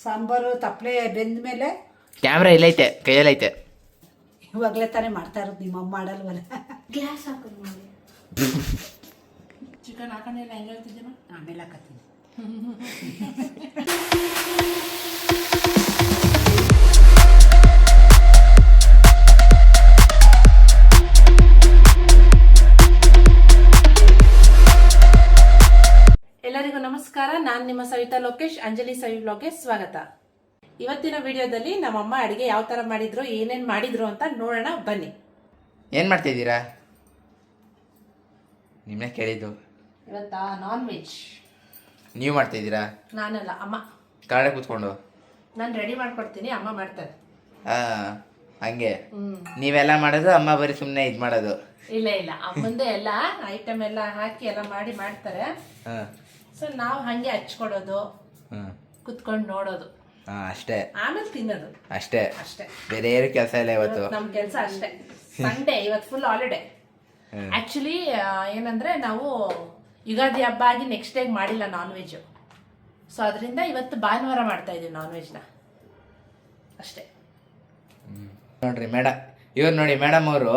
ಸಾಂಬಾರು ತಪ್ಪಲೆ ಬೆಂದ ಮೇಲೆ ಕ್ಯಾಮ್ರಾ ಇಲ್ಲೈತೆ ಕೈಯಲ್ಲೈತೆ. ಇವಾಗಲೇ ತಾನೇ ಮಾಡ್ತಾ ಇರೋದು, ನಿಮ್ಮ ಅಮ್ಮ ಮಾಡಲ್ವಲ್ಲ. ಗ್ಲಾಸ್ ಹಾಕೋದು ಮಾಡಿ ಚಿಕನ್ ಹಾಕೊಂಡಿಲ್ಲ, ಹೆಂಗೆ ಹೇಳ್ತಿದ್ದೀನ ಆಮೇಲೆ ಹಾಕತ್ತೀನಿ. ಎಲ್ಲರಿಗೂ ನಮಸ್ಕಾರ. ನಾನು ನಿಮ್ಮ ಸವಿತಾ ಲೋಕೇಶ್, ಅಂಜಲಿ ಸವಿ ಬ್ಲಾಗ್ಗೆ ಸ್ವಾಗತ. ಇವತ್ತಿನ ವಿಡಿಯೋದಲ್ಲಿ ನಮ್ಮಮ್ಮ ಅಡಿಗೆ ಯಾವ ತರ ಮಾಡಿದ್ರು, ಏನೇನ್ ಮಾಡಿದ್ರು ಅಂತ ನೋಡೋಣ ಬನ್ನಿ. ಏನು ಮಾಡ್ತಿದ್ದೀರಾ? ನಿಮ್ಮನ್ನ ಕೇಳಿದ್ದು. ಇವತ್ತಾ ನಾನ್ ವೆಜ್. ನೀವು ಮಾಡ್ತಿದ್ದೀರಾ? ನಾನಲ್ಲ, ಅಮ್ಮ. ಕಾಡೆ ಕೂತ್ಕೊಂಡು ನಾನು ರೆಡಿ ಮಾಡ್ಕೊಡ್ತೀನಿ, ಅಮ್ಮ ಮಾಡ್ತಾರೆ. ಹಂಗೆ ನೀವೆಲ್ಲ ಮಾಡೋದು, ಅಮ್ಮ ಬರೀ ಸುಮ್ಮನೆ ಇದು ಮಾಡೋದು? ಇಲ್ಲ ಇಲ್ಲ, ಅಮ್ಮಂದೇ ಎಲ್ಲ ಐಟಮ್ ಎಲ್ಲ ಹಾಕಿ ಎಲ್ಲ ಮಾಡ್ತಾರೆ. ಸೊ ನಾವು ಹಂಗೆ ಹಚ್ಕೊಡೋದು, ಕುತ್ಕೊಂಡು ನೋಡೋದು, ಅಷ್ಟೇ. ಆಮೇಲೆ ತಿನ್ನೋದು ಅಷ್ಟೇ ಅಷ್ಟೇ. ಬೇರೆ ಏನು ಕೆಲಸ ಇಲ್ಲ ಇವತ್ತು. ನಮ್ ಕೆಲಸ ಅಷ್ಟೇ. ಸಂಡೇ ಇವತ್ತು ಫುಲ್ ಹಾಲಿಡೇ. ಆಕ್ಚುಲಿ ಏನಂದ್ರೆ ನಾವು ಯುಗಾದಿ ಹಬ್ಬ ಆಗಿ ನೆಕ್ಸ್ಟ್ ಡೇಗೆ ಮಾಡಿಲ್ಲ ನಾನ್ ವೆಜ್. ಸೊ ಅದರಿಂದ ಇವತ್ತು ಭಾನುವಾರ ಮಾಡ್ತಾ ಇದೀವಿ ನಾನ್ ವೆಜ್ನ ಅಷ್ಟೇ. ನೋಡ್ರಿ ಮೇಡಮ್, ಇವ್ರು ನೋಡಿ ಮೇಡಮ್ ಅವರು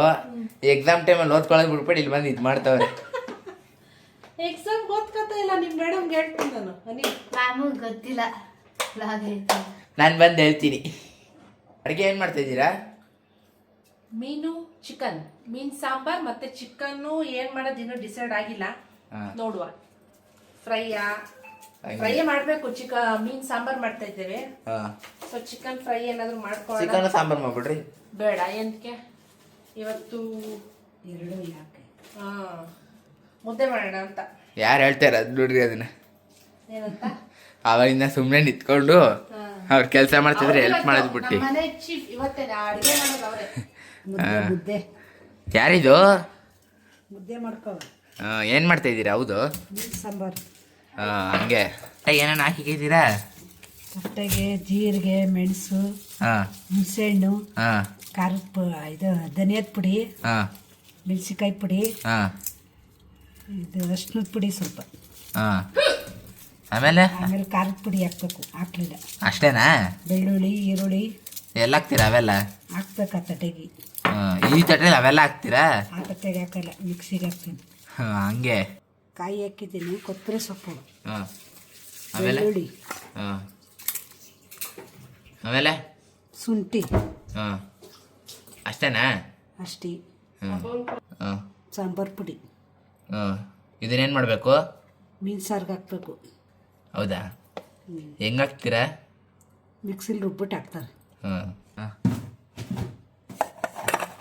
ಎಕ್ಸಾಮ್ ಟೈಮಲ್ಲಿ ಓದ್ಕೊಳ್ಳೋದು ಬಿಟ್ಬಿಟ್ಟು ಇಲ್ಲಿ ಬಂದು ಇದು ಮಾಡ್ತಾವ್ರೆ. ಎಕ್ಸಾಮ್ ಓದ್ಕೊತಾ ಇಲ್ಲ, ನಿಮ್ ಮೇಡಮ್ಗೆ ಹೇಳ್ತೀನಿ ನಾನು. ನಮಗೆ ಗೊತ್ತಿಲ್ಲ. ನಾನು ಬಂದು ಹೇಳ್ತೀನಿ. ಅಡುಗೆ ಏನು ಮಾಡ್ತಾ ಇದ್ದೀರಾ? ಮೀನು ಚಿಕನ್, ಮೀನ್ ಸಾಂಬಾರ್ ಮತ್ತೆ ಚಿಕನ್ನು ಏನ್ ಮಾಡೋದು ಇನ್ನೂ ಡಿಸೈಡ್ ಆಗಿಲ್ಲ, ನೋಡುವ. ಫ್ರೈ ಮಾಡ್ಬೇಕು. ಮೀನ್ ಸಾಂಬಾರ್ ಮಾಡ್ತಾ ಇದ್ದೇವೆ. ಸೊ ಚಿಕನ್ ಫ್ರೈ ಏನಾದ್ರು ಮಾಡ್ಕೊಳ್ಳೋಣ. ಚಿಕನ್ ಸಾಂಬಾರ್ ಮಾಡ್ಬಿಡ್ರಿ. ಬೇಡ, ಎಂತಕ್ಕೆ ಇವತ್ತು ಎರಡು ಯಾಕೆ ಮುದ್ದೆ ಮಾಡೋಣ ಅಂತ. ಯಾರು ಹೇಳ್ತಾರ ಅದು ನೋಡ್ರಿ ಅದನ್ನ. ಏನಂತ ಅವಾಗಿಂದ ಸುಮ್ಮನೆ ನಿಂತ್ಕೊಂಡು ಅವ್ರ ಕೆಲಸ ಮಾಡ್ತಿದ್ರೆ ಹೆಲ್ಪ್ ಮಾಡೋದು ಬಿಟ್ಟು. ಮನೆ ಚೀಫ್ ಇವತ್ತೇ ಅಡುಗೆ ಮಾಡೋದು ಅವರೇ. ಮುದ್ದೆ ಯಾರಿದು? ಮುದ್ದೆ ಮಾಡ್ಕೋ. ಏನು ಮಾಡ್ತಾ ಇದ್ದೀರಾ? ಹೌದು, ಮೀನು ಸಾಂಬಾರು. ಹಂಗೆ ಏನೇನು ಹಾಕಿದ್ದೀರಾ? ತಟ್ಟೆಗೆ ಜೀರಿಗೆ, ಮೆಣಸು, ಹಾಂ ಹುಣಸೆಹಣ್ಣು, ಹಾಂ ಖಾರದ ಇದು ಧನಿಯಾದ ಪುಡಿ, ಹಾಂ ಮೆಣಸಿಕಾಯಿ ಪುಡಿ, ಹಾಂ ಇದು ಅರ್ಶಿನದ ಪುಡಿ ಸ್ವಲ್ಪ, ಹಾಂ ಆಮೇಲೆ ಖಾರದ ಪುಡಿ ಹಾಕ್ಬೇಕು. ಹಾಕ್ಲಿಲ್ಲ. ಅಷ್ಟೇನಾ? ಬೆಳ್ಳುಳ್ಳಿ, ಈರುಳ್ಳಿ ಎಲ್ಲ ಹಾಕ್ತೀರಾ ಅವೆಲ್ಲ? ಹಾಕ್ಬೇಕು ಆ ತಟ್ಟೆಗೆ. ಈ ತಟ್ಟೆಲಿ ಅವೆಲ್ಲ ಹಾಕ್ತೀರಾ? ಆ ತಟ್ಟೆಗೆ ಹಾಕಲ್ಲ, ಮಿಕ್ಸಿಗೆ ಹಾಕ್ತೀನಿ. ಹಂಗೆ ಕಾಯಿ ಹಾಕಿದ್ದೀನಿ, ಕೊತ್ತಂಬರಿ ಸೊಪ್ಪು, ಹಾಂ ಆಮೇಲೆ ಬೆಳ್ಳುಳ್ಳಿ, ಹಾಂ ಆಮೇಲೆ ಶುಂಠಿ, ಹಾಂ ಅಷ್ಟೇನಾ? ಅಷ್ಟೇ. ಹಾಂ ಹಾಂ ಸಾಂಬಾರು ಪುಡಿ. ಹಾಂ ಇದನ್ನೇನು ಮಾಡಬೇಕು? ಮೀನು ಸಾರ್ಗೆ ಹಾಕ್ಬೇಕು. ಹೌದಾ? ಹೆಂಗೆ ಹಾಕ್ತೀರಾ? ಮಿಕ್ಸಿಲಿ ರುಬ್ಬಿಟ್ಟು ಹಾಕ್ತಾರೆ. ಹಾಂ ಹಾಂ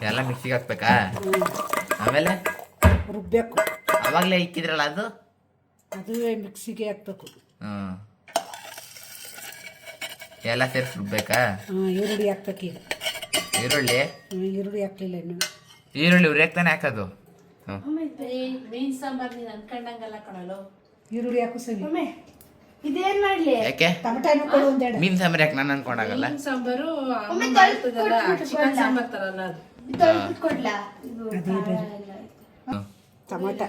ಎಲ್ಲ ಮಿಕ್ಸಿಗೆ ಹಾಕ್ಬೇಕಾ? ಆಮೇಲೆ ರುಬ್ಬೇಕು. ಅವಾಗಲೇ ಇಕ್ಕಿದ್ರಲ್ಲ ಅದು? ಅದುವೇ ಮಿಕ್ಸಿಗೆ ಹಾಕ್ಬೇಕು. ಹಾಂ ಎಲ್ಲ ಸೇರಿಸಿ ರುಬ್ಬೇಕಾ? ಈರುಳ್ಳಿ ಹಾಕ್ಬೇಕು ಈಗ. ಈರುಳ್ಳಿ? ಈರುಳ್ಳಿ ಹಾಕ್ಲಿಲ್ಲ ಇನ್ನು. ಈರುಳ್ಳಿ ಉರಿಯಾಕ್ತಾನೆ ಹಾಕೋದು? ಹಾಂ ಮೀನ್ ಸಾಂಬಾರ್ ನೀನ್ ಅನ್ಕೊಂಡಂಗಲ್ಲ ಕಣಲು. ಈರುಳ್ಳಿ ಹಾಕು ಸರಿ. ಇದೇನ್ ಮಾಡ್ಲಿ? ಯಾಕೆ? ಟಮಟಾನು ಕೊಡು ಒಂದೆರಡು. ಮೀನು ಸಾಂಬಾರು ಯಾಕೆ ನಾನು ಅನ್ಕೊಂಡಾಗಲ್ಲ? ಮೀನ್ ಸಾಂಬಾರು ಚಿಕನ್ ಸಾಂಬಾರ್ ತರಲ್ಲ ಅದು. ಕೊಡ್ಲಾ? ಅದೇ ಬೇರೆ. Tomato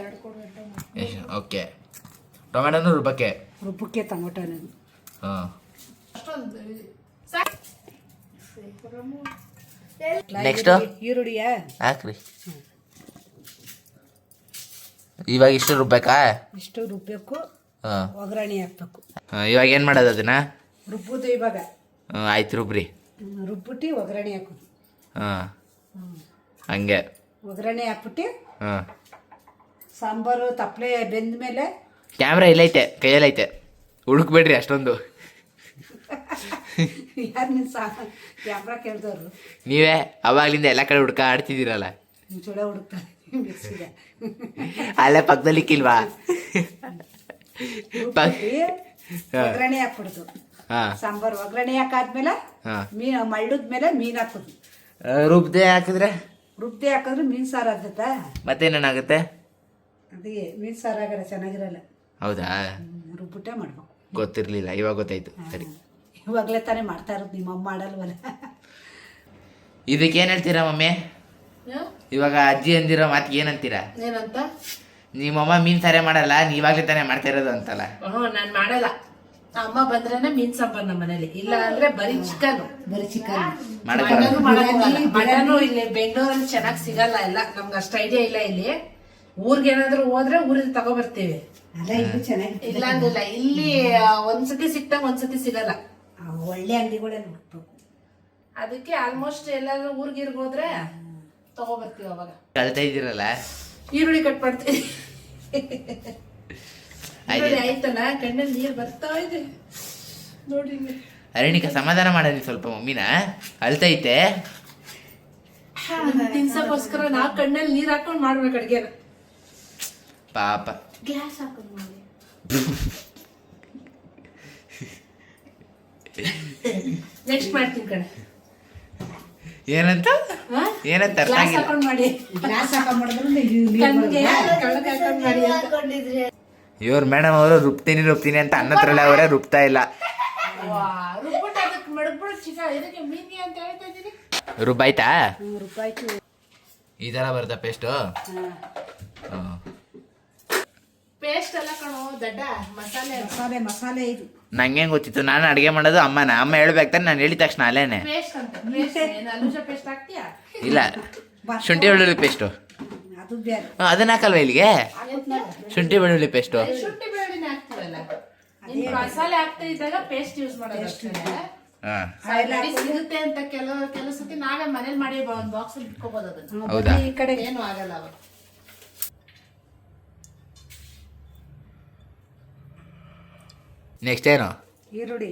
okay. ಟೊಮೆಟೊನು ರುಬ್ಬಕ್ಕೆ? ರುಬ್ಬಕ್ಕೆ ಟೊಮಟನ. ಹಾಂ ನೆಕ್ಸ್ಟು ಈರುಳ್ಳಿಯ ಹಾಕ್ರಿ. ಇವಾಗ ಇಷ್ಟು ರುಬ್ಬೇಕಾ? ಇಷ್ಟು ರುಬ್ಬೇಕು. ಹಾಂ ಒಗ್ಗರಣೆ ಹಾಕ್ಬೇಕು. ಇವಾಗ ಏನು ಮಾಡೋದು ಅದನ್ನ? ರುಬ್ಬುದು ಇವಾಗ. ಆಯ್ತು ರುಬ್ರಿ. ರುಬ್ಬಿಟ್ಟು ಒಗ್ಗರಣೆ ಹಾಕೋದು. ಹಾಂ ಹಂಗೆ ಒಗ್ಗರಣೆ ಹಾಕ್ಬಿಟ್ಟು ಹಾಂ ಸಾಂಬಾರು ತಪ್ಪಲೆ ಬೆಂದ ಮೇಲೆ ಕ್ಯಾಮ್ರಾ ಇಲ್ಲೈತೆ ಕೈಯಲ್ಲೈತೆ, ಹುಡುಕ್ಬೇಡ್ರಿ ಅಷ್ಟೊಂದು. ಯಾರು ನಿನ್ನ ಕ್ಯಾಮ್ರಾ ಕೇಳಿದವ್ರು? ನೀವೇ ಅವಾಗ್ಲಿಂದ ಎಲ್ಲ ಕಡೆ ಹುಡ್ಕ ಆಡ್ತಿದ್ದೀರಲ್ಲ. ಚೂಡ ಹುಡುಕ್ತಾರೆ ಮಿಕ್ಸಿಗೆ. ಅಲ್ಲೇ ಪಕ್ಕದಲ್ಲಿ ಇಕ್ಕಿಲ್ವಾ? ಒಗ್ಗರಣೆ ಹಾಕ್ಬಿಡ್ತು. ಹಾಂ ಸಾಂಬಾರು ಒಗ್ಗರಣೆ ಹಾಕಾದ್ಮೇಲೆ ಹಾಂ ಮೀನು ಮಳ್ಳದ್ಮೇಲೆ ಮೀನು ಹಾಕೋದು. ರುಬ್ದೆ ಹಾಕಿದ್ರೆ? ರುಬ್ದೆ ಹಾಕಿದ್ರೆ ಮೀನು ಸಾರು ಆಗ್ತೈತಾ? ಮತ್ತೇನೇನಾಗುತ್ತೆ? ಅದೇ ಮೀನು ಸಾರು ಆಗಲ್ಲ, ಚೆನ್ನಾಗಿರಲ್ಲ. ಹೌದಾ? ರುಬ್ಬಿಟ್ಟೆ ಮಾಡ್ಬೇಕು. ಗೊತ್ತಿರಲಿಲ್ಲ, ಇವಾಗ ಗೊತ್ತಾಯ್ತು. ಸರಿ, ಇವಾಗಲೇ ತಾನೇ ಮಾಡ್ತಾ ಇರೋದು, ನಿಮ್ಮ ಅಮ್ಮ ಮಾಡಲ್ವಲ್ಲ. ಇದಕ್ಕೆ ಏನು ಹೇಳ್ತೀರಾ ಮಮ್ಮಿ? ಇವಾಗ ಅಜ್ಜಿ ಅಂದಿರೋ ಮಾತಿಗೆ ಏನಂತೀರಾ? ಏನಂತ? ನಿಮ್ಮಮ್ಮ ಮೀನು ಸಾರೇ ಮಾಡಲ್ಲ, ನೀವಾಗಲೇ ತಾನೇ ಮಾಡ್ತಾ ಇರೋದು ಅಂತಲ್ಲ? ನಾನ್ ಮಾಡಲ್ಲ. ಅಮ್ಮ ಬಂದ್ರೇನೆ ಮೀನ್ ಸಾಂಬಾರ್ ನಮ್ಮ ಮನೇಲಿ, ಇಲ್ಲ ಅಂದ್ರೆ ಬರೀ ಚಿಕನ್. ಬರೀ ಚಿಕನ್ ಮಟನು ಇಲ್ಲಿ ಬೆಂಗಳೂರಲ್ಲಿ ಚೆನ್ನಾಗಿ ಸಿಗಲ್ಲ, ಎಲ್ಲ ನಮ್ಗೆ ಅಷ್ಟು ಐಡಿಯಾ ಇಲ್ಲ. ಇಲ್ಲಿ ಊರ್ಗೆ ಏನಾದ್ರು ಹೋದ್ರೆ ಊರಿಗೆ ತಗೊಬರ್ತೀವಿ, ಅಲ್ಲ ಇದು ಚೆನ್ನಾಗಿ ಇಲ್ಲ ಅಂದಿಲ್ಲ. ಇಲ್ಲಿ ಒಂದ್ಸತಿ ಸಿಕ್ತಂಗ ಒಂದ್ಸತಿ ಸಿಗಲ್ಲ, ಒಳ್ಳೆ ಅಂಗಡಿಗಳೇ ನೋಡ್ಬೇಕು. ಅದಕ್ಕೆ ಆಲ್ಮೋಸ್ಟ್ ಎಲ್ಲಾದ್ರೂ ಊರ್ಗಿರ್ಗ್ ಹೋದ್ರೆ ತಗೊಬರ್ತೀವಿ. ಅವಾಗ ಕಳ್ತಾ ಇದ್ದೀರಲ್ಲ, ಈರುಳ್ಳಿ ಕಟ್ ಮಾಡ್ತೀವಿ. ಈರುಳ್ಳಿ ಆಯ್ತಲ್ಲ, ಕಣ್ಣಲ್ಲಿ ನೀರ್ ಬರ್ತಾ ಇದೆ ನೋಡಿ. ಅರಣಿಕ ಸಮಾಧಾನ ಮಾಡೋದಿ ಸ್ವಲ್ಪ, ಮಮ್ಮಿನ ಅಳ್ತೈತೆ. ತಿನ್ಸಕ್ಕೋಸ್ಕರ ನಾ ಕಣ್ಣಲ್ಲಿ ನೀರ್ ಹಾಕೊಂಡ್ ಮಾಡ್ಬೇಕು ಅಡ್ಗೆನ. ಪಾಪ. ಗ್ಲಾಸ್ ಹಾಕೊಂಡ್ ಮಾಡಿ. ನೆಕ್ಸ್ಟ್ ಮಾಡ್ತೀನಿ ಕಣೆ. ಏನಂತ ಏನಂತ ಅರ್ಥ ಗ್ಲಾಸ್ ಆಗಿಲ್ಲ. ಹಾಕೊಂಡ್ ಮಾಡಿ, ಗ್ಲಾಸ್ ಹಾಕೊಂಡ್ ಮಾಡಿದ್ರೆ ಕಣ್ಣಿಗೆ ಕಳ್ಳಕ್ ಹಾಕೊಂಡ್ ಮಾಡಿ ಅಂತ. ಹಾಕೊಂಡಿದ್ರೆ ಇವ್ರು ಮೇಡಮ್ ಅವರು ರುಬ್ತೀನಿ ಅಂತ ಅನ್ನತ್ರಲ್ಲ ಅವರೇ ರುಬ್ತಾ ಇಲ್ಲ. ರುಬ್ಬಿಟ್ಟು ಅದಕ್ಕೆ ಮಡಗ್ಬಿಟ್ಟು ಚಿಕನ್ ಇದಕ್ಕೆ ಮೀನಿ ಅಂತ ಹೇಳ್ತಾ ಇದೀನಿ. ರುಬ್ಬಾಯ್ತಾ? ರೂಪಾಯಿ ಈ ತರ ಬರ್ತಾ ಪೇಸ್ಟು. ಪೇಸ್ಟ್ ಎಲ್ಲ ಕಣೋ ದಡ್ಡ, ಮಸಾಲೆ ಮಸಾಲೆ ಇದು ನಂಗೆ ಗೊತ್ತಿತ್ತು, ನಾನು ಅಡುಗೆ ಮಾಡೋದು ಅಮ್ಮನ. ಅಮ್ಮ ಹೇಳ್ಬೇಕು ತಾನೆ, ನಾನು ಹೇಳಿದ ತಕ್ಷಣ ಅಲ್ಲೇನೆ. ಪೇಸ್ಟ್ ಅಂತ. ಅಲುಜ ಪೇಸ್ಟ್ ಹಾಕ್ತೀಯಾ? ಇಲ್ಲ, ಶುಂಠಿ ಬೆಳ್ಳುಳ್ಳಿ ಪೇಸ್ಟು. ಅದು ಬೇರೆ. ಅದನ್ನ ಹಾಕಲ್ವ ಇಲ್ಲಿಗೆ? ಶುಂಠಿ ಬೆಳ್ಳುಳ್ಳಿ ಪೇಸ್ಟು. ಶುಂಠಿ ಬೆಳ್ಳುಳ್ಳಿನ ಹಾಕ್ತೀವಲ್ಲ, ಇನ್ನು ಮಸಾಲೆ ಹಾಕ್ತಾ ಇದ್ದಾಗ ಪೇಸ್ಟ್ ಯೂಸ್ ಮಾಡೋದು ಅಷ್ಟೇ. ಸಿಗುತ್ತೆ ಅಂತ ಕೆಲವು ಸತಿ ನಾವೇ ಮನೇಲಿ ಮಾಡಿ ಒಂದು ಬಾಕ್ಸ್ ಅಲ್ಲಿ ಇಟ್ಕೋಬಹುದು ಅದನ್ನ. ಹೌದಾ? ಈ ಕಡೆ ಏನು ಆಗಲ್ಲ ಅವಾಗ. ನೆಕ್ಸ್ಟ್ ಏನು? ಈರುಳ್ಳಿ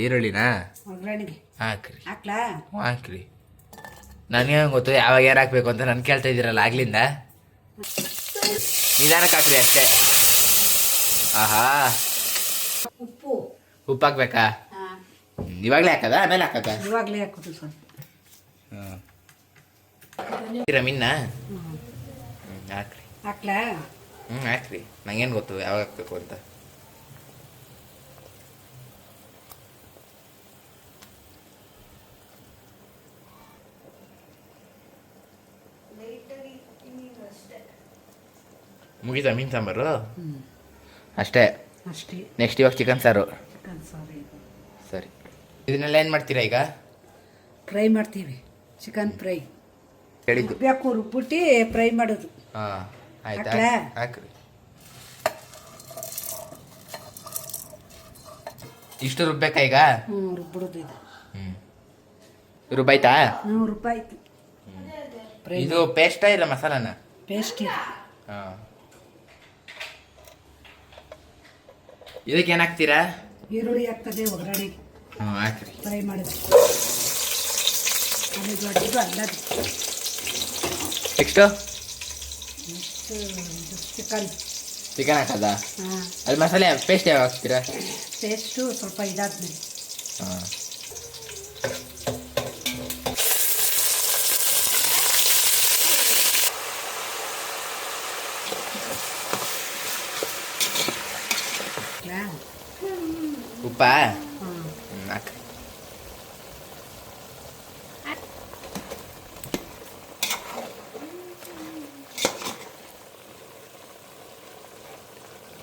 ಈರುಳ್ಳಿನಾ ಒಗ್ಗರಣೆಗೆ ಹಾಕ್ರಿ. ಹಾಕ್ಲಾ? ಹಾಕ್ರಿ. ನನಗೆ ಗೊತ್ತು ಯಾವಾಗ ಯಾರು ಹಾಕ್ಬೇಕು ಅಂತ. ನನ್ ಕೇಳ್ತಾ ಇದ್ದೀರಲ್ಲ ಆಗ್ಲಿಂದ. ನಿಧಾನಕ್ಕೆ ಹಾಕ್ರಿ ಅಷ್ಟೇ. ಆಹಾ, ಉಪ್ಪು ಉಪ್ಪು ಹಾಕ್ಬೇಕಾ? ಇವಾಗಲೇ ಹಾಕದ ಆಮೇಲೆ ಹಾಕದ? ಇವಾಗಲೇ ಹಾಕೋದು ಸ್ವಲ್ಪ. ಮಿನ್ನ ಹಾಕ್ರಿ. ಹಾಕ್ಲಾ? ಹಾಕ್ರಿ. ನಂಗೇನು ಗೊತ್ತು ಯಾವಾಗ ಹಾಕ್ಬೇಕು ಅಂತ. ಮುಗೀತಾ ಮೀನು ಸಾಂಬಾರು? ಅಷ್ಟೇ ಅಷ್ಟೇ. ನೆಕ್ಸ್ಟ್ ಇವಾಗ ಚಿಕನ್ ಸಾರು. ಚಿಕನ್ ಸಾರು ಇದು. ಸರಿ, ಇದನ್ನೆಲ್ಲ ಏನು ಮಾಡ್ತೀರಾ ಈಗ? ಫ್ರೈ ಮಾಡ್ತೀವಿ, ಚಿಕನ್ ಫ್ರೈ. ಹೇಳಿದ್ದು ರುಬ್ಬೇಕು, ರುಬ್ಬಿಟ್ಟು ಫ್ರೈ ಮಾಡೋದು. ಹಾಂ ಆಯ್ತಾ? ಹಾಕ್ಲಾ? ಹಾಕ್ರಿ. ಇಷ್ಟು ರುಬ್ಬೇಕಾ ಈಗ? ರುಬ್ಬಿಡೋದು ಇದು. ರುಬ್ಬಾಯ್ತಾ? ರೂಪಾಯಿ ಇದು ಪೇಸ್ಟಾ ಇಲ್ಲ ಮಸಾಲಾನ? ಪೇಸ್ಟ್ ಇದು. ಹಾಂ. ಇದಕ್ಕೆ ಏನು ಹಾಕ್ತೀರಾ? ಈರುಳ್ಳಿ ಹಾಕ್ತದೆ ಒಗ್ಗರಣೆಗೆ. ಹಾಕ್ರಿ. ಫ್ರೈ ಮಾಡೋದು. ಆಮೇಲೆ ದೊಡ್ಡದು ಅಲ್ಲದು. Next chicken. ಚಿಕನ್ ಹಾಕದ? ಹಾಂ. ಅದು ಮಸಾಲೆ ಪೇಸ್ಟ್ ಯಾವಾಗ ಹಾಕ್ತೀರಾ? ಪೇಸ್ಟು ಸ್ವಲ್ಪ ಇದಾದ್ಮೇಲೆ. ಹಾಂ. ಉಪ್ಪಾ? ಹಾಕ್ರಿ.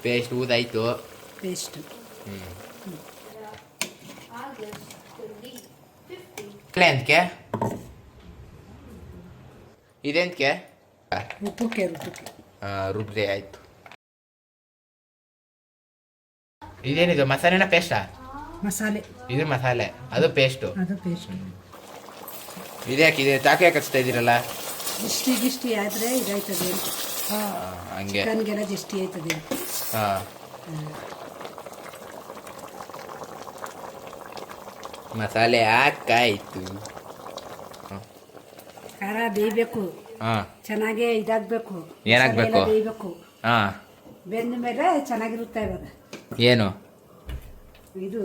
ಪೇಸ್ಟ್ ಊದಾಯ್ತು. ಪೇಸ್ಟ್ ಎಂತಕ್ಕೆ ಇದೆಂತಕ್ಕೆ? ರುಬ್ಬಕ್ಕೆ ರುಬ್ದೆ ಆಯ್ತು. ಇದೇನಿದು ಮಸಾಲೆನ ಪೇಸ್ಟಾ? ಮಸಾಲೆ. ಇದು ಮಸಾಲೆ, ಅದು ಪೇಸ್ಟು. ಅದು ಪೇಸ್ಟ್. ಇದ್ಯಾಕಿದೆ ಚಾಕು ಯಾಕೆ ಹಚ್ತಾ ಇದ್ದೀರಲ್ಲ? ಗಿಷ್ಟಿ ಆದರೆ ಇದಾಯ್ತದೆ ಅಂತ. ಹಂಗೆ ಚಿಕನ್ಗೆಲ್ಲ ಜಿಷ್ಟಿ ಆಯ್ತದೆ. ಹಾಂ. ಮಸಾಲೆ ಹಾಕಾಯ್ತು. ಖಾರ ಬೇಯಬೇಕು, ಹಾಂ. ಚೆನ್ನಾಗೇ ಇದಾಗಬೇಕು. ಏನಾಗಬೇಕು? ಬೇಯಬೇಕು. ಹಾಂ. ಬೆಂದ ಮೇಲೆ ಚೆನ್ನಾಗಿರುತ್ತೆ ಇವಾಗ. ಏನು ಇದು?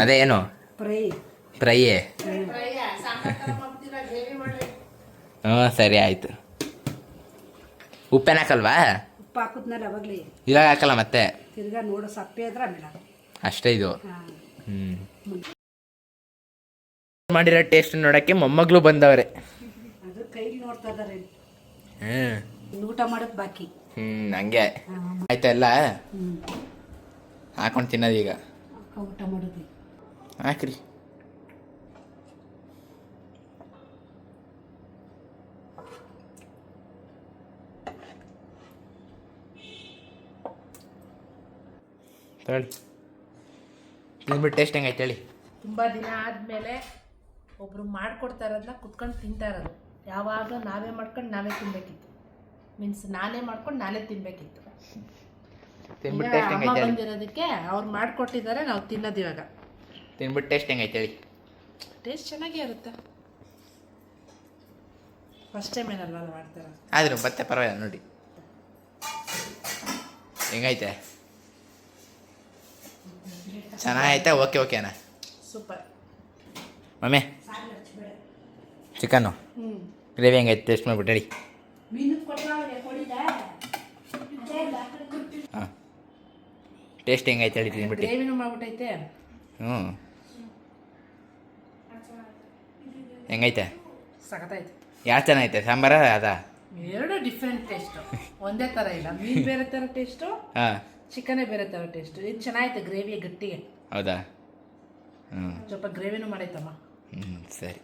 ಅದೇ ಏನು? ಫ್ರೈ. ಫ್ರೈಯೇ? ಹ್ಞೂ ಸರಿ ಆಯಿತು. ಉಪ್ಪೇನು ಹಾಕಲ್ವಾ? ಉಪ್ಪು ಹಾಕಿದ್ಮೇಲೆ ಅವಾಗಲೇ ಇವಾಗ ಹಾಕಲ್ಲ ಮತ್ತೆ? ತಿರ್ಗಾ ನೋಡು ಸಪ್ಪೆ ಆದ್ರೆ ಆಮೇಲೆ ಅಷ್ಟೇ ಇದು. ಹಾಂ. ಮಾಡಿರೋ ಟೇಸ್ಟ್ ನೋಡೋಕ್ಕೆ ಮೊಮ್ಮಗಳು ಬಂದವ್ರೆ. ಅದು ಕೈಲಿ ನೋಡ್ತಾ ಇದಾರೆ. ಹ್ಞೂ ಊಟ ಮಾಡೋದು ಬಾಕಿ. ಹಂಗೆ ಆಯ್ತಾ ಎಲ್ಲ? ಹಾಕೊಂಡು ತಿನ್ನೋದು ಈಗ ಊಟ ಮಾಡೋದು. ಹಾಕ್ರಿ. ಹೇಳಿ ತಿಂದ್ಬಿಟ್ಟು ಟೇಸ್ಟ್ ಹೆಂಗೈತೆ ಹೇಳಿ. ತುಂಬ ದಿನ ಆದಮೇಲೆ ಒಬ್ಬರು ಮಾಡ್ಕೊಡ್ತಾ ಇರೋದನ್ನ ಕುತ್ಕೊಂಡು ತಿಂತಾ ಇರೋದು. ಯಾವಾಗಲೂ ನಾವೇ ಮಾಡ್ಕೊಂಡು ನಾವೇ ತಿನ್ನಬೇಕಿತ್ತು. ಮೀನ್ಸ್ ನಾನೇ ಮಾಡ್ಕೊಂಡು ನಾನೇ ತಿನ್ನಬೇಕಿತ್ತು. ತಿಂದ್ಬಿಟ್ಟು ಈಗ ಟೇಸ್ಟ್ ಅಮ್ಮ ಹೆಂಗೈತೆ ಹೇಳಿ. ಬಂದಿರೋದಕ್ಕೆ ಅವ್ರು ಮಾಡಿಕೊಟ್ಟಿದ್ದಾರೆ, ನಾವು ತಿನ್ನೋದು ಇವಾಗ. ತಿಂದ್ಬಿಟ್ಟು ಟೇಸ್ಟ್ ಹೆಂಗೈತೆ ಹೇಳಿ. ಟೇಸ್ಟ್ ಚೆನ್ನಾಗೇ ಇರುತ್ತೆ. ಫಸ್ಟ್ ಟೈಮ್ ಏನಲ್ವ ಮಾಡ್ತಾರೆ. ಆದರೂ ಮತ್ತೆ ಪರವಾಗಿಲ್ಲ ನೋಡಿ ಹೆಂಗೈತೆ. ಚೆನ್ನಾಗೈತೆ. ಓಕೆ ಓಕೆನಾ ಸೂಪರ್. ಮಮ್ಮಿ ಚಿಕನ್ನು ಗ್ರೇವಿ ಹೆಂಗೈತೆ ಟೇಸ್ಟ್ ಮಾಡಿಬಿಟ್ಟು ಹೇಳಿ. ಮೀನು ಕೊಡಿದ ಹಾಂ ಟೇಸ್ಟ್ ಹೆಂಗೈತೆ ಹೇಳಿ ತಿಂದ್ಬಿಟ್ಟು. ಗ್ರೇವಿನೂ ಮಾಡ್ಬಿಟ್ಟೈತೆ. ಹ್ಞೂ ಹೆಂಗೈತೆ? ಸಖತ್ತೈತೆ. ಯಾರು ಚೆನ್ನಾಗೈತೆ ಸಾಂಬಾರ ಅದ? ಎರಡು ಡಿಫ್ರೆಂಟ್ ಟೇಸ್ಟು, ಒಂದೇ ಥರ ಇಲ್ಲ. ಮೀನು ಬೇರೆ ಥರ ಟೇಸ್ಟು, ಹಾಂ ಚಿಕನೇ ಬೇರೆ ಥರ ಟೇಸ್ಟು. ಇದು ಚೆನ್ನಾಗೈತೆ ಗ್ರೇವಿ ಗಟ್ಟಿಗೆ. ಹೌದಾ? ಹ್ಞೂ ಸ್ವಲ್ಪ ಗ್ರೇವಿನೂ ಮಾಡೈತಮ್ಮ. ಸರಿ.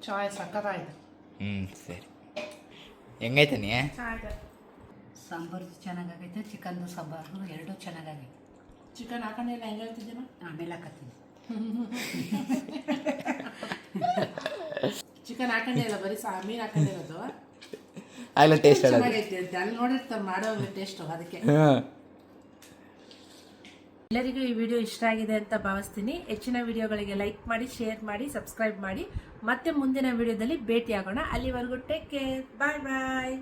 ಚಾಯ್ ಸಖತ್ತಾಯ್ತು. ಸರಿ. ಹೆಂಗೈತೆ ನೀ? ಸಾಂಬಾರು ಚೆನ್ನಾಗೈತೆ, ಚಿಕನ್ದು ಸಾಂಬಾರು ಎರಡೂ ಚೆನ್ನಾಗೈತೆ. ಚಿಕನ್ ಹಾಕೊಂಡಿಲ್ಲ, ಹೆಂಗೆ ಹೇಳ್ತಿದ್ದೀನ? ಆಮೇಲೆ ಹಾಕತ್ತೀನಿ. ಚಿಕನ್ ಹಾಕೊಂಡೇ ಇಲ್ಲ, ಬರೀ ಮೀನು ಹಾಕೊಂಡಿರೋದು. ಆಗಲೇ ಟೇಸ್ಟ್ ಹೇಳೋದು. ಚೆನ್ನಾಗೈತೆ ಅಂತ ಅಲ್ಲಿ ನೋಡಿರ್ತಾರೆ ಮಾಡೋ ಟೇಸ್ಟು, ಅದಕ್ಕೆ. ಎಲ್ಲರಿಗೂ ಈ ವಿಡಿಯೋ ಇಷ್ಟ ಆಗಿದೆ ಅಂತ ಭಾವಿಸ್ತೀನಿ. ಹೆಚ್ಚಿನ ವಿಡಿಯೋಗಳಿಗೆ ಲೈಕ್ ಮಾಡಿ, ಶೇರ್ ಮಾಡಿ, ಸಬ್ಸ್ಕ್ರೈಬ್ ಮಾಡಿ. ಮತ್ತೆ ಮುಂದಿನ ವಿಡಿಯೋದಲ್ಲಿ ಭೇಟಿಯಾಗೋಣ. ಅಲ್ಲಿವರೆಗೂ ಟೇಕ್ ಕೇರ್. ಬಾಯ್ ಬಾಯ್.